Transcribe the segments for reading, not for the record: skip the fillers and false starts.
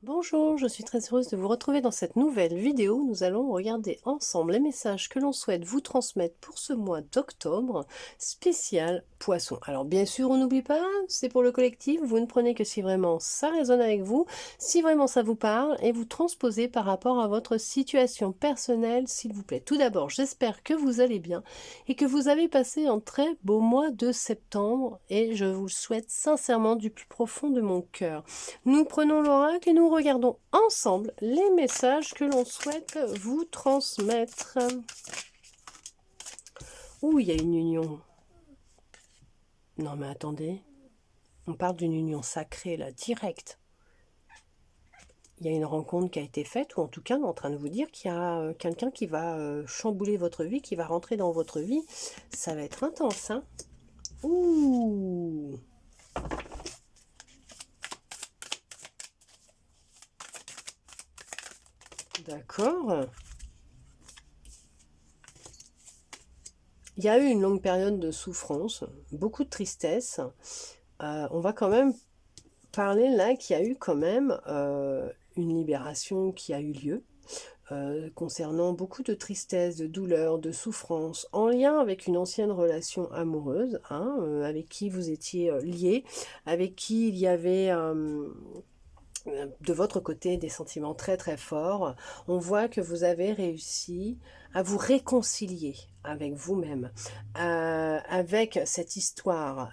Bonjour, je suis très heureuse de vous retrouver dans cette nouvelle vidéo. Nous allons regarder ensemble les messages que l'on souhaite vous transmettre pour ce mois d'octobre spécial Poisson. Alors bien sûr, on n'oublie pas, c'est pour le collectif, vous ne prenez que si vraiment ça résonne avec vous, si vraiment ça vous parle, et vous transposez par rapport à votre situation personnelle, s'il vous plaît. Tout d'abord, j'espère que vous allez bien et que vous avez passé un très beau mois de septembre, et je vous le souhaite sincèrement du plus profond de mon cœur. Nous prenons l'oracle et nous regardons ensemble les messages que l'on souhaite vous transmettre. Ouh, il y a une union. Non mais attendez, on parle d'une union sacrée là, directe. Il y a une rencontre qui a été faite, ou en tout cas on est en train de vous dire qu'il y a quelqu'un qui va chambouler votre vie, qui va rentrer dans votre vie. Ça va être intense, hein. Ouh. D'accord. Il y a eu une longue période de souffrance, beaucoup de tristesse. On va quand même parler là qu'il y a eu quand même une libération qui a eu lieu concernant beaucoup de tristesse, de douleur, de souffrance, en lien avec une ancienne relation amoureuse, hein, avec qui vous étiez liés, avec qui il y avait de votre côté des sentiments très très forts. On voit que vous avez réussi à vous réconcilier avec vous-même, avec cette histoire.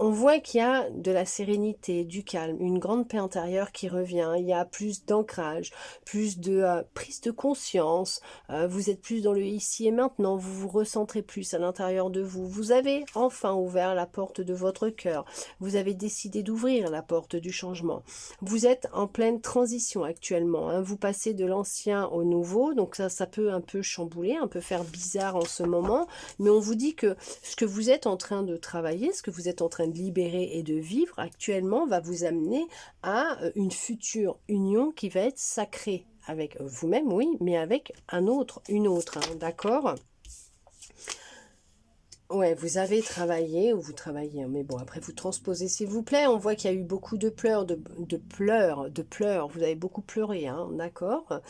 On voit qu'il y a de la sérénité, du calme, une grande paix intérieure qui revient. Il y a plus d'ancrage, plus de prise de conscience. Vous êtes plus dans le ici et maintenant. Vous vous recentrez plus à l'intérieur de vous. Vous avez enfin ouvert la porte de votre cœur. Vous avez décidé d'ouvrir la porte du changement. Vous êtes en pleine transition actuellement, hein. Vous passez de l'ancien au nouveau. Donc ça peut un peu chambouler, un peu faire bizarre en ce moment. Mais on vous dit que ce que vous êtes en train de travailler, ce que vous êtes en train de libérer et de vivre actuellement va vous amener à une future union qui va être sacrée avec vous-même, oui, mais avec un autre, une autre, hein, d'accord? Ouais, vous avez travaillé ou vous travaillez, hein, mais bon, après vous transposez s'il vous plaît. On voit qu'il y a eu beaucoup de pleurs, de pleurs. Vous avez beaucoup pleuré, hein, d'accord?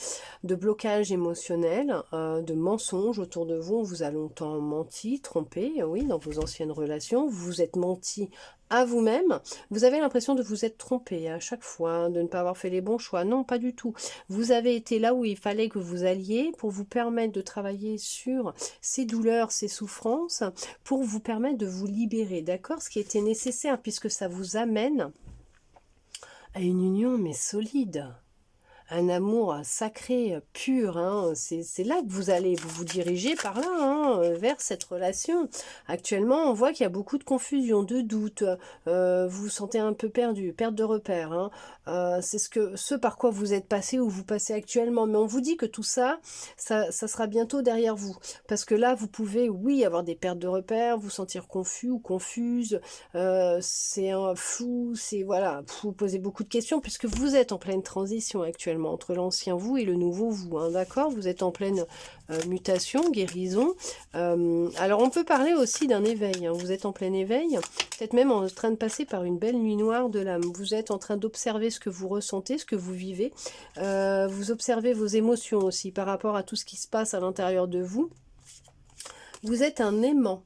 De blocages émotionnels, de mensonges autour de vous. On vous a longtemps menti, trompé, oui, dans vos anciennes relations. Vous vous êtes menti à vous-même. Vous avez l'impression de vous être trompé à chaque fois, hein, de ne pas avoir fait les bons choix. Non, pas du tout. Vous avez été là où il fallait que vous alliez pour vous permettre de travailler sur ces douleurs, ces souffrances, pour vous permettre de vous libérer, d'accord? Ce qui était nécessaire puisque ça vous amène à une union mais solide, un amour sacré, pur, hein. C'est là que vous allez vous diriger par là, hein, vers cette relation. Actuellement, on voit qu'il y a beaucoup de confusion, de doute, vous vous sentez un peu perdu, perte de repère, hein. C'est ce par quoi vous êtes passé ou vous passez actuellement. Mais on vous dit que tout ça, ça sera bientôt derrière vous. Parce que là, vous pouvez, oui, avoir des pertes de repères, vous sentir confus ou confuse, c'est un flou, c'est voilà, vous posez beaucoup de questions puisque vous êtes en pleine transition actuellement entre l'ancien vous et le nouveau vous, hein, d'accord? Vous êtes en pleine mutation, guérison. Alors on peut parler aussi d'un éveil, hein. Vous êtes en plein éveil, peut-être même en train de passer par une belle nuit noire de l'âme. Vous êtes en train d'observer ce que vous ressentez, ce que vous vivez. Vous observez vos émotions aussi par rapport à tout ce qui se passe à l'intérieur de vous. Vous êtes un aimant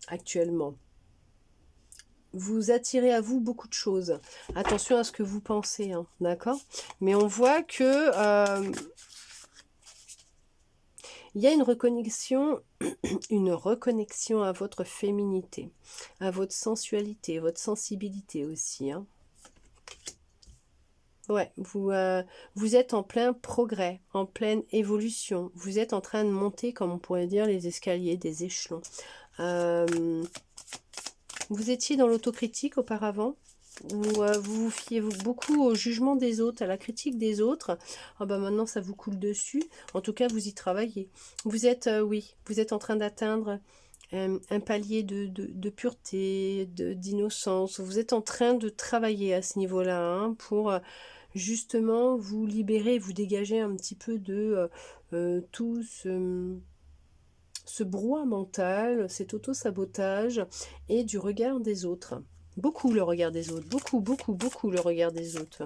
actuellement. Vous attirez à vous beaucoup de choses. Attention à ce que vous pensez, hein, d'accord? Mais on voit que il y a une reconnexion à votre féminité, à votre sensualité, votre sensibilité aussi, hein. Ouais, vous êtes en plein progrès, en pleine évolution. Vous êtes en train de monter, comme on pourrait dire, les escaliers, des échelons. Vous étiez dans l'autocritique auparavant, où vous vous fiez beaucoup au jugement des autres, à la critique des autres. Ah bah maintenant ça vous coule dessus. En tout cas, vous y travaillez. Vous êtes, oui, vous êtes en train d'atteindre un palier de pureté, d'innocence. Vous êtes en train de travailler à ce niveau-là, hein, pour justement vous libérer, vous dégager un petit peu de tout ce brouhaha mental, cet auto-sabotage et du regard des autres. Beaucoup le regard des autres. Beaucoup, beaucoup, beaucoup le regard des autres.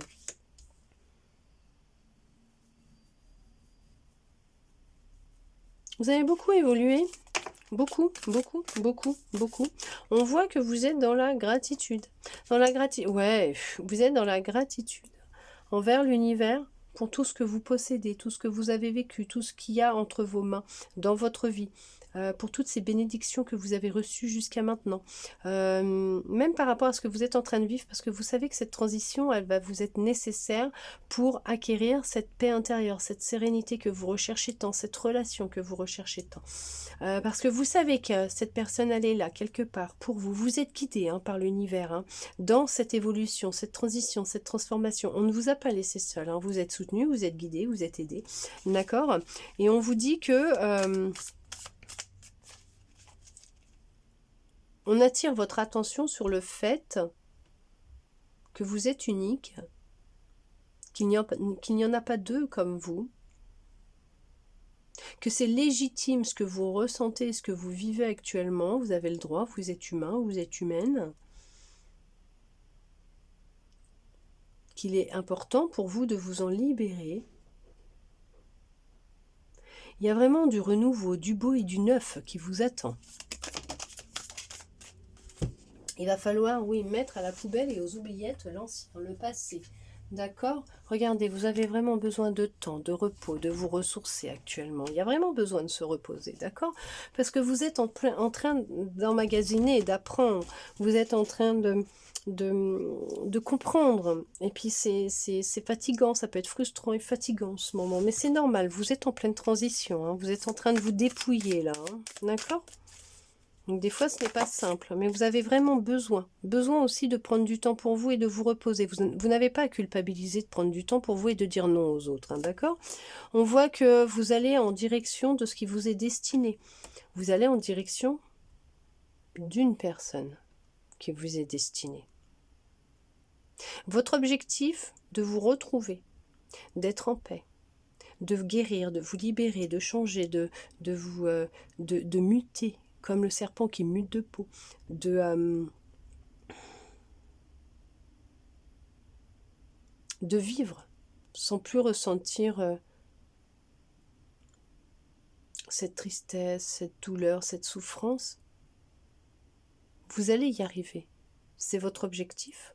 Vous avez beaucoup évolué. Beaucoup, beaucoup, beaucoup, beaucoup. On voit que vous êtes dans la gratitude. Dans la gratitude. Ouais, vous êtes dans la gratitude envers l'univers pour tout ce que vous possédez, tout ce que vous avez vécu, tout ce qu'il y a entre vos mains dans votre vie. Pour toutes ces bénédictions que vous avez reçues jusqu'à maintenant. Même par rapport à ce que vous êtes en train de vivre, parce que vous savez que cette transition, elle va vous être nécessaire pour acquérir cette paix intérieure, cette sérénité que vous recherchez tant, cette relation que vous recherchez tant. Parce que vous savez que cette personne, elle est là, quelque part, pour vous. Vous êtes guidé par l'univers, dans cette évolution, cette transition, cette transformation. On ne vous a pas laissé seul, vous êtes soutenu, vous êtes guidé, vous êtes aidé, d'accord? Et on vous dit que... on attire votre attention sur le fait que vous êtes unique, qu'il n'y en a pas deux comme vous, que c'est légitime ce que vous ressentez, ce que vous vivez actuellement, vous avez le droit, vous êtes humain, vous êtes humaine, qu'il est important pour vous de vous en libérer. Il y a vraiment du renouveau, du beau et du neuf qui vous attend. Il va falloir, oui, mettre à la poubelle et aux oubliettes l'ancien, le passé. D'accord? Regardez, vous avez vraiment besoin de temps, de repos, de vous ressourcer actuellement. Il y a vraiment besoin de se reposer, d'accord? Parce que vous êtes en train d'emmagasiner et d'apprendre. Vous êtes en train de comprendre. Et puis c'est fatigant, ça peut être frustrant et fatigant en ce moment. Mais c'est normal, vous êtes en pleine transition. Vous êtes en train de vous dépouiller là. D'accord? Donc des fois, ce n'est pas simple, mais vous avez vraiment besoin aussi de prendre du temps pour vous et de vous reposer. Vous n'avez pas à culpabiliser de prendre du temps pour vous et de dire non aux autres, d'accord? On voit que vous allez en direction de ce qui vous est destiné. Vous allez en direction d'une personne qui vous est destinée. Votre objectif, de vous retrouver, d'être en paix, de guérir, de vous libérer, de changer, de muter, comme le serpent qui mute de peau, de vivre sans plus ressentir cette tristesse, cette douleur, cette souffrance. Vous allez y arriver. C'est votre objectif.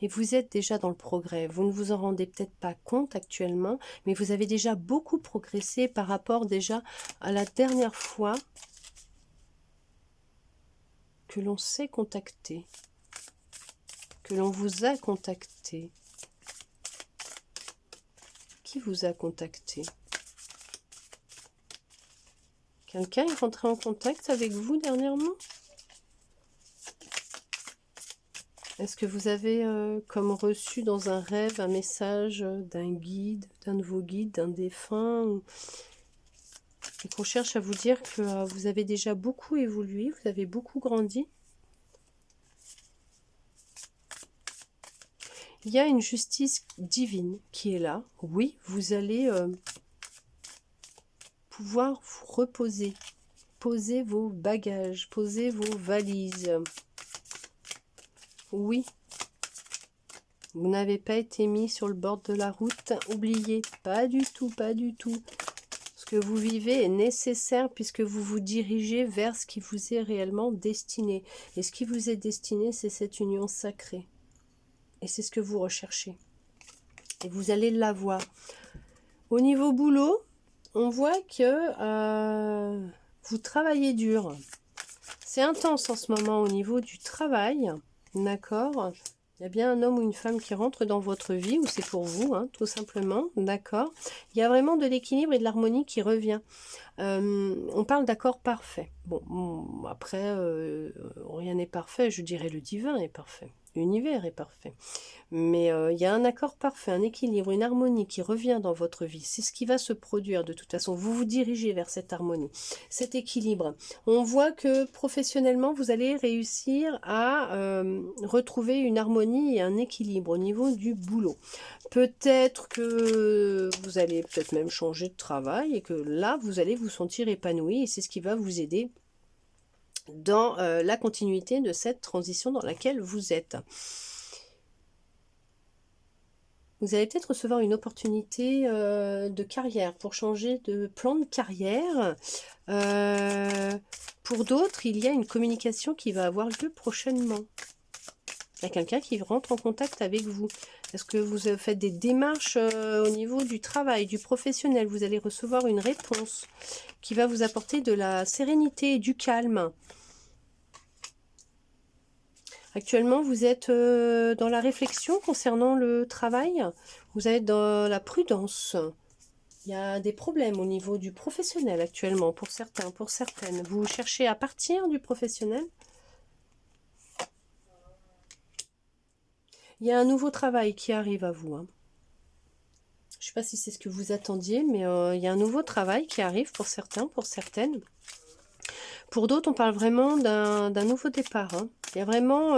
Et vous êtes déjà dans le progrès. Vous ne vous en rendez peut-être pas compte actuellement, mais vous avez déjà beaucoup progressé par rapport déjà à la dernière fois que l'on s'est contacté, que l'on vous a contacté. Qui vous a contacté? Quelqu'un est rentré en contact avec vous dernièrement? Est-ce que vous avez comme reçu dans un rêve un message d'un guide, d'un de vos guides, d'un défunt, et qu'on cherche à vous dire que vous avez déjà beaucoup évolué, vous avez beaucoup grandi? Il y a une justice divine qui est là. Oui, vous allez pouvoir vous reposer, poser vos bagages, poser vos valises. Oui, vous n'avez pas été mis sur le bord de la route. Oubliez, pas du tout, pas du tout. Ce que vous vivez est nécessaire puisque vous vous dirigez vers ce qui vous est réellement destiné. Et ce qui vous est destiné, c'est cette union sacrée. Et c'est ce que vous recherchez. Et vous allez l'avoir. Au niveau boulot, on voit que vous travaillez dur. C'est intense en ce moment au niveau du travail. D'accord? Il y a bien un homme ou une femme qui rentre dans votre vie, ou c'est pour vous, tout simplement. D'accord? Il y a vraiment de l'équilibre et de l'harmonie qui revient. On parle d'accord parfait. Bon, après, rien n'est parfait. Je dirais le divin est parfait. L'univers est parfait. Mais il y a un accord parfait, un équilibre, une harmonie qui revient dans votre vie. C'est ce qui va se produire de toute façon. Vous vous dirigez vers cette harmonie, cet équilibre. On voit que professionnellement, vous allez réussir à retrouver une harmonie et un équilibre au niveau du boulot. Peut-être que vous allez peut-être même changer de travail et que là, vous allez vous sentir épanoui et c'est ce qui va vous aider dans la continuité de cette transition dans laquelle vous êtes. Vous allez peut-être recevoir une opportunité de carrière pour changer de plan de carrière. Pour d'autres, il y a une communication qui va avoir lieu prochainement. Il y a quelqu'un qui rentre en contact avec vous. Est-ce que vous faites des démarches au niveau du travail, du professionnel? Vous allez recevoir une réponse qui va vous apporter de la sérénité et du calme. Actuellement, vous êtes dans la réflexion concernant le travail. Vous êtes dans la prudence. Il y a des problèmes au niveau du professionnel actuellement, pour certains, pour certaines. Vous cherchez à partir du professionnel. Il y a un nouveau travail qui arrive à vous. Hein. Je ne sais pas si c'est ce que vous attendiez, mais il y a un nouveau travail qui arrive pour certains, pour certaines. Pour d'autres, on parle vraiment d'un nouveau départ. Hein. Il y a vraiment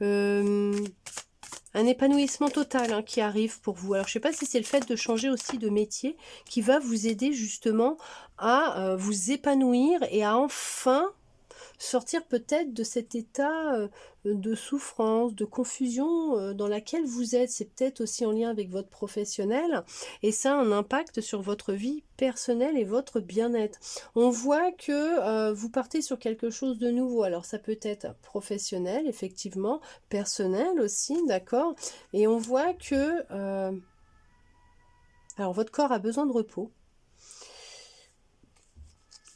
un épanouissement total hein, qui arrive pour vous. Alors, je ne sais pas si c'est le fait de changer aussi de métier qui va vous aider justement à vous épanouir et à enfin sortir peut-être de cet état de souffrance, de confusion dans laquelle vous êtes. C'est peut-être aussi en lien avec votre professionnel et ça a un impact sur votre vie personnelle et votre bien-être. On voit que vous partez sur quelque chose de nouveau. Alors ça peut être professionnel, effectivement, personnel aussi, d'accord. Et on voit que alors votre corps a besoin de repos.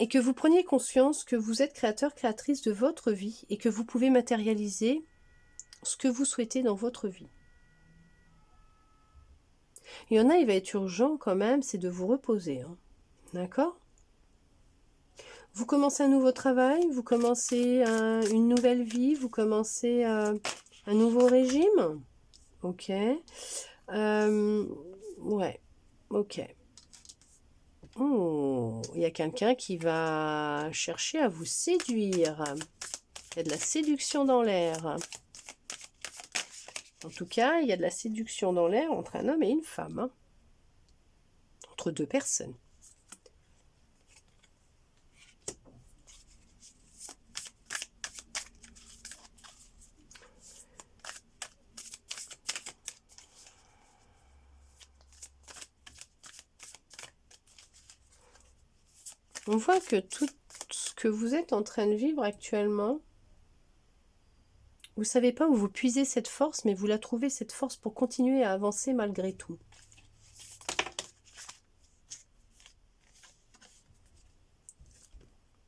Et que vous preniez conscience que vous êtes créateur, créatrice de votre vie et que vous pouvez matérialiser ce que vous souhaitez dans votre vie. Il y en a, il va être urgent quand même, c'est de vous reposer. Hein. D'accord ? Vous commencez un nouveau travail, vous commencez une nouvelle vie, vous commencez un nouveau régime. Ok. Ouais, ok. Oh, il y a quelqu'un qui va chercher à vous séduire. Il y a de la séduction dans l'air. En tout cas, il y a de la séduction dans l'air entre un homme et une femme. Hein. Entre deux personnes. On voit que tout ce que vous êtes en train de vivre actuellement, vous ne savez pas où vous puisez cette force, mais vous la trouvez, cette force, pour continuer à avancer malgré tout.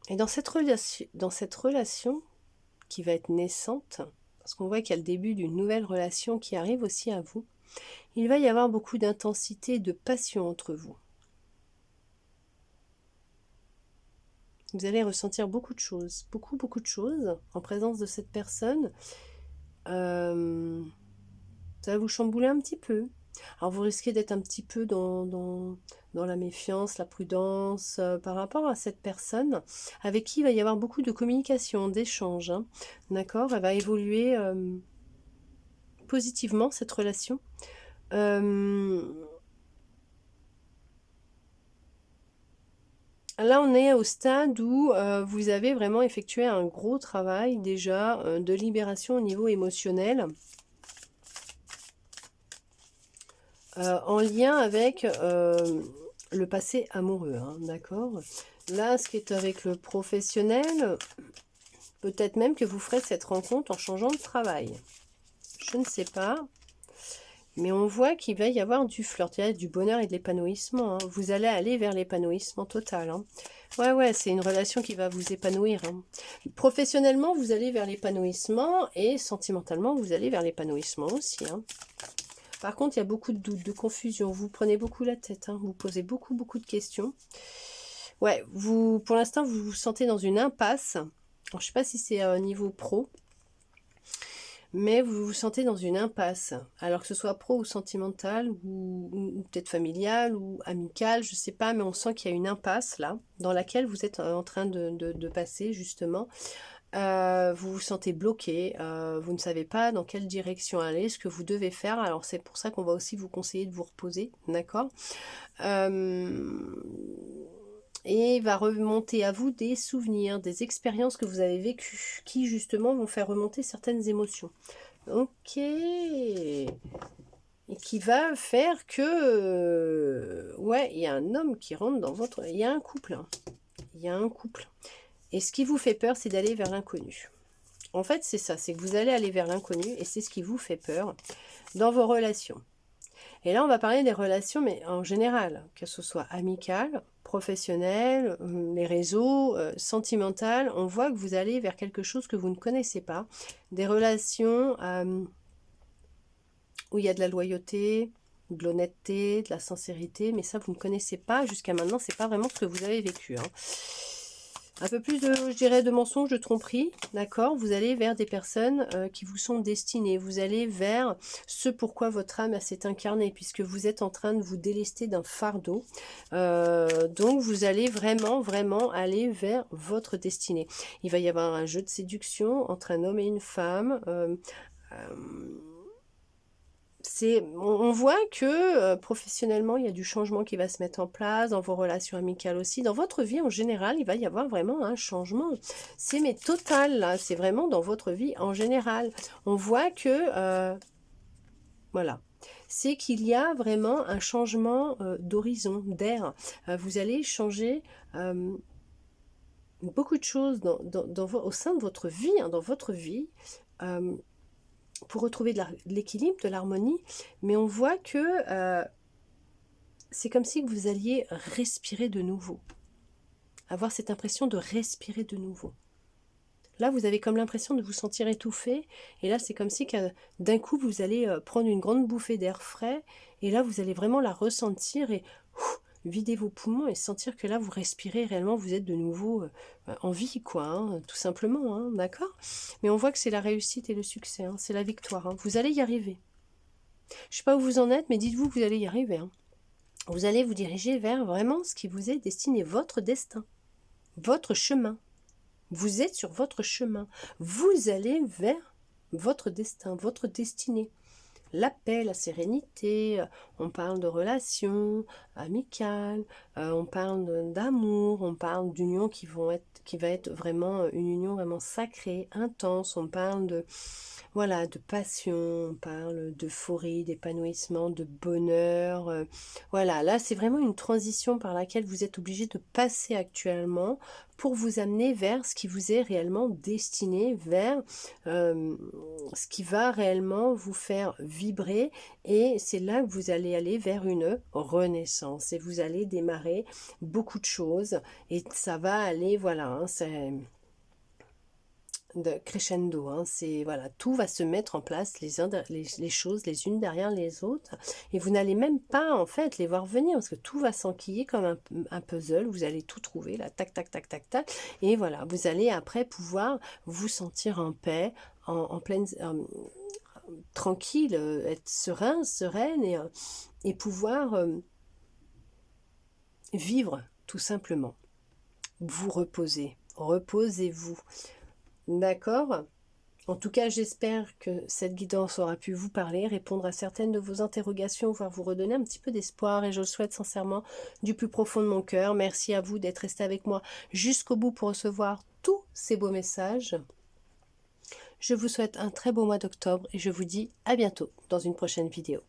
Et dans cette relation qui va être naissante, parce qu'on voit qu'il y a le début d'une nouvelle relation qui arrive aussi à vous, il va y avoir beaucoup d'intensité et de passion entre vous. Vous allez ressentir beaucoup de choses, beaucoup de choses en présence de cette personne. Ça va vous chambouler un petit peu. Alors vous risquez d'être un petit peu dans la méfiance, la prudence par rapport à cette personne avec qui il va y avoir beaucoup de communication, d'échange. Hein. D'accord ? Elle va évoluer positivement, cette relation. Là, on est au stade où vous avez vraiment effectué un gros travail déjà de libération au niveau émotionnel en lien avec le passé amoureux, hein, d'accord ? Là, ce qui est avec le professionnel, peut-être même que vous ferez cette rencontre en changeant de travail. Je ne sais pas. Mais on voit qu'il va y avoir du flirt, il y a du bonheur et de l'épanouissement. Hein. Vous allez aller vers l'épanouissement total. Hein. Ouais, c'est une relation qui va vous épanouir. Hein. Professionnellement, vous allez vers l'épanouissement et sentimentalement, vous allez vers l'épanouissement aussi. Hein. Par contre, il y a beaucoup de doutes, de confusion. Vous prenez beaucoup la tête. Hein. Vous posez beaucoup de questions. Ouais, pour l'instant, vous vous sentez dans une impasse. Alors, je ne sais pas si c'est niveau pro. Mais vous vous sentez dans une impasse, alors que ce soit pro ou sentimental, ou peut-être familial, ou amical, je ne sais pas, mais on sent qu'il y a une impasse là, dans laquelle vous êtes en train de passer justement. Vous vous sentez bloqué, vous ne savez pas dans quelle direction aller, ce que vous devez faire, alors c'est pour ça qu'on va aussi vous conseiller de vous reposer, d'accord ? et va remonter à vous des souvenirs, des expériences que vous avez vécues, qui justement vont faire remonter certaines émotions. Ok. Et qui va faire que, ouais, il y a un homme qui rentre dans votre... Il y a un couple, hein. Il y a un couple. Et ce qui vous fait peur, c'est d'aller vers l'inconnu. En fait, c'est ça, c'est que vous allez aller vers l'inconnu, et c'est ce qui vous fait peur dans vos relations. Et là, on va parler des relations, mais en général, que ce soit amical, professionnel, les réseaux, sentimental, on voit que vous allez vers quelque chose que vous ne connaissez pas. Des relations où il y a de la loyauté, de l'honnêteté, de la sincérité, mais ça, vous ne connaissez pas. Jusqu'à maintenant, c'est pas vraiment ce que vous avez vécu, hein. Un peu plus de, je dirais, de mensonges, de tromperies, d'accord? Vous allez vers des personnes qui vous sont destinées. Vous allez vers ce pourquoi votre âme s'est incarnée, puisque vous êtes en train de vous délester d'un fardeau. Donc, vous allez vraiment, vraiment aller vers votre destinée. Il va y avoir un jeu de séduction entre un homme et une femme. On voit que professionnellement, il y a du changement qui va se mettre en place, dans vos relations amicales aussi. Dans votre vie en général, il va y avoir vraiment un changement. C'est mais total, là. C'est vraiment dans votre vie en général. On voit que, voilà, c'est qu'il y a vraiment un changement d'horizon, d'air. Vous allez changer beaucoup de choses au sein de votre vie, hein, dans votre vie. Pour retrouver de l'équilibre, de l'harmonie, mais on voit que c'est comme si vous alliez respirer de nouveau, avoir cette impression de respirer de nouveau. Là, vous avez comme l'impression de vous sentir étouffé, et là, c'est comme si d'un coup, vous allez prendre une grande bouffée d'air frais, et là, vous allez vraiment la ressentir, et vider vos poumons, et sentir que là, vous respirez réellement, vous êtes de nouveau en vie, quoi, hein, tout simplement, hein, d'accord? Mais on voit que c'est la réussite et le succès, hein, c'est la victoire, hein, vous allez y arriver. Je ne sais pas où vous en êtes, mais dites-vous que vous allez y arriver, hein. Vous allez vous diriger vers vraiment ce qui vous est destiné, votre destin, votre chemin. Vous êtes sur votre chemin. Vous allez vers votre destin, votre destinée. La paix, la sérénité, on parle de relations amicales, on parle d'amour, on parle d'union qui va être vraiment une union vraiment sacrée, intense, on parle de, voilà, de passion, on parle d'euphorie, d'épanouissement, de bonheur. Voilà, là c'est vraiment une transition par laquelle vous êtes obligé de passer actuellement pour vous amener vers ce qui vous est réellement destiné, vers ce qui va réellement vous faire vibrer, et c'est là que vous allez aller vers une renaissance, et vous allez démarrer beaucoup de choses, et ça va aller, voilà, hein, c'est de crescendo, hein, c'est voilà, tout va se mettre en place, les choses les unes derrière les autres, et vous n'allez même pas en fait les voir venir, parce que tout va s'enquiller comme un puzzle, vous allez tout trouver là, tac tac tac tac tac, et voilà, vous allez après pouvoir vous sentir en paix, en pleine tranquille, être serein, sereine, et pouvoir vivre tout simplement, vous reposer, reposez-vous. D'accord? En tout cas, j'espère que cette guidance aura pu vous parler, répondre à certaines de vos interrogations, voire vous redonner un petit peu d'espoir, et je le souhaite sincèrement du plus profond de mon cœur. Merci à vous d'être resté avec moi jusqu'au bout pour recevoir tous ces beaux messages. Je vous souhaite un très beau mois d'octobre et je vous dis à bientôt dans une prochaine vidéo.